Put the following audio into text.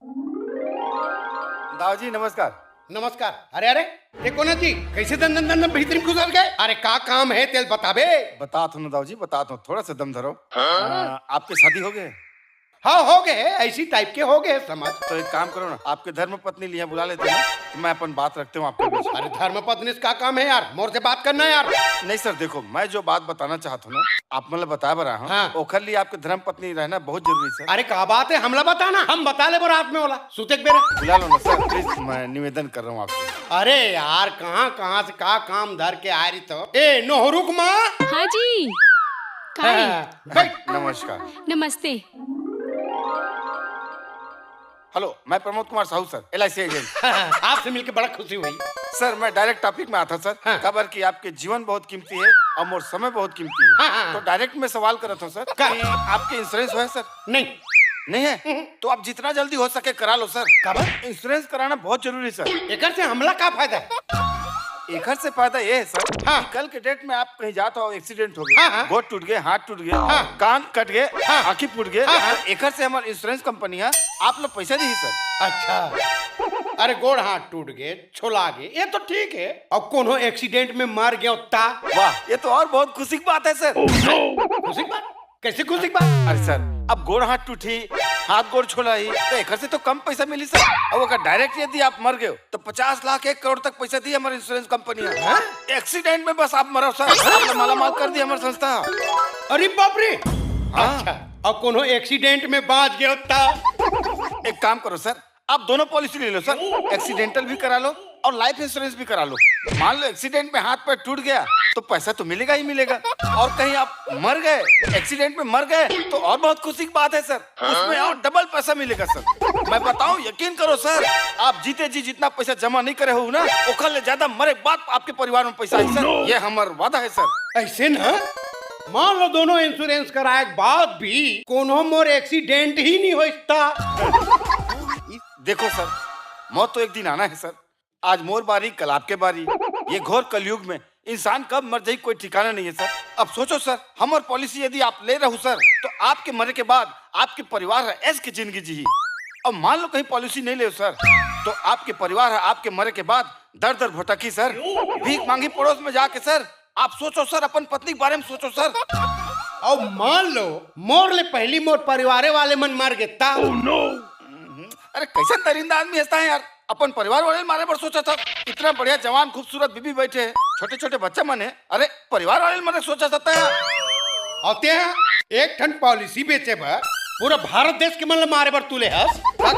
दाऊ जी नमस्कार। नमस्कार। अरे अरे ये कोण जी कैसे दन दन दन भीतर में घुस गए? अरे का काम है तेल बताबे। बता हूँ दाऊ जी, बता हूँ, थोड़ा सा दम धरो। आपके शादी हो गए? हाँ हो गए, ऐसी टाइप के हो गए समझ। तो एक काम करो ना, आपके धर्म पत्नी लिया बुला लेते हैं, तो मैं अपन बात रखते हूँ आपके बीच। अरे धर्म पत्नी का काम है यार, मोर से बात करना है यार। नहीं सर देखो, मैं जो बात बताना चाहता हूँ ना, आप मतलब बता रहा हूँ। हाँ। ओखर लिए आपके धर्म पत्नी रहना बहुत जरूरी सर। अरे का बात है, हमला बताना, हम बता ले रात में होला सुते बेरे। बुला लो ना सर प्लीज, मैं निवेदन कर रहा हूँ आपसे। अरे यार कहाँ कहाँ से का काम धर के आ रही तो। ए नोहरुक माँ। हाँ जी। काय? बैठ। नमस्कार। नमस्ते। हेलो, मैं Pramod Kumar Sahu sir, LIC agent. आपसे मिलकर बड़ा खुशी हुई। सर मैं डायरेक्ट टॉपिक में आता सर। हाँ। खबर कि आपके जीवन बहुत कीमती है और मोर समय बहुत कीमती है। हाँ। तो डायरेक्ट में सवाल करता हूँ सर कि आपके इंश्योरेंस है सर? नहीं। नहीं है? तो आप जितना जल्दी हो सके करा लो सर। खबर इंश्योरेंस कराना बहुत जरूरी सर। एकर से हमला का फायदा है? एकर से फायदा ये है सर, हाँ। कि कल के डेट में आप कहीं जाते हो, एक्सीडेंट हो हाँ, गया, हाँ। गोड़ टूट गए, हाथ टूट गए, हाँ। कान कट गए, हाँ। आँखें फूट गए, हाँ, हाँ। तो एकर से हमारे इंश्योरेंस कंपनी है आप लोग पैसा दी सर। अच्छा। अरे गोड़ हाथ टूट गए, छोला गए, ये तो ठीक है। अब कोनो एक्सीडेंट में मर गया ता। वाह, ये तो और बहुत खुशी की बात है सर। खुशी की बात? कैसे खुशी की बात? अरे सर, अब गोड़ हाथ टूटी, हाथ गोड़ छोला ही, तो एकर से तो कम पैसा मिली सर। और अगर डायरेक्ट यदि आप मर गए तो 50 लाख 1 करोड़ तक पैसा दी हमारी इंश्योरेंस कंपनी है। हाँ? एक्सीडेंट में बस आप मरो सर, आपने माला माल कर दी हमारी संस्था। अरे बाप रे। हाँ। अच्छा, अब कोनो एक्सीडेंट में बाज गया ता। एक काम करो सर, आप दोनों पॉलिसी ले लो सर, एक्सीडेंटल भी करा लो और लाइफ इंश्योरेंस भी करा लो। मान लो एक्सीडेंट में हाथ पैर टूट गया तो पैसा तो मिलेगा ही मिलेगा, और कहीं आप मर गए, एक्सीडेंट में मर गए, तो और बहुत खुशी की बात है सर, उसमें और डबल पैसा मिलेगा सर। मैं बताऊं, यकीन करो सर, आप जीते जी जितना पैसा जमा नहीं करे हो ना, ओखर ले ज्यादा मरे बाद आपके परिवार में पैसा है सर। ये हमारा वादा है सर। ऐसे ना मान लो दोनों इंश्योरेंस कराए के बाद भी कोनो मोर एक्सीडेंट ही नहीं होता। देखो सर, मौत तो एक दिन आना है सर। आज मोर बारी, कल आपके बारी। ये घोर कलयुग में इंसान कब मर जाए कोई ठिकाना नहीं है सर। अब सोचो सर, हम और पॉलिसी यदि आप ले रहे हो सर, तो आपके मरने के बाद आपके परिवार है ऐस की जिंदगी जी। अब मान लो कहीं पॉलिसी नहीं ले सर, तो आपके परिवार है आपके मरने के बाद दर दर भटकी सर, भीख मांगी पड़ोस में जाके सर। आप सोचो सर, अपन पत्नी के बारे में सोचो सर। अब मान लो मोर ले पहली मोर परिवारे वाले मन मर गए ता। अरे कैसे दरिंदा आदमी हंसता है यार, अपन परिवार वाले मारे पर सोचा था। इतना बढ़िया जवान खूबसूरत बीबी बैठे हैं, छोटे छोटे बच्चे मन है, अरे परिवार वाले मारे सोचा सकता है। और ते एक ठन पॉलिसी बेचे बर पूरा भारत देश के मन ले मारे बर तुले हस का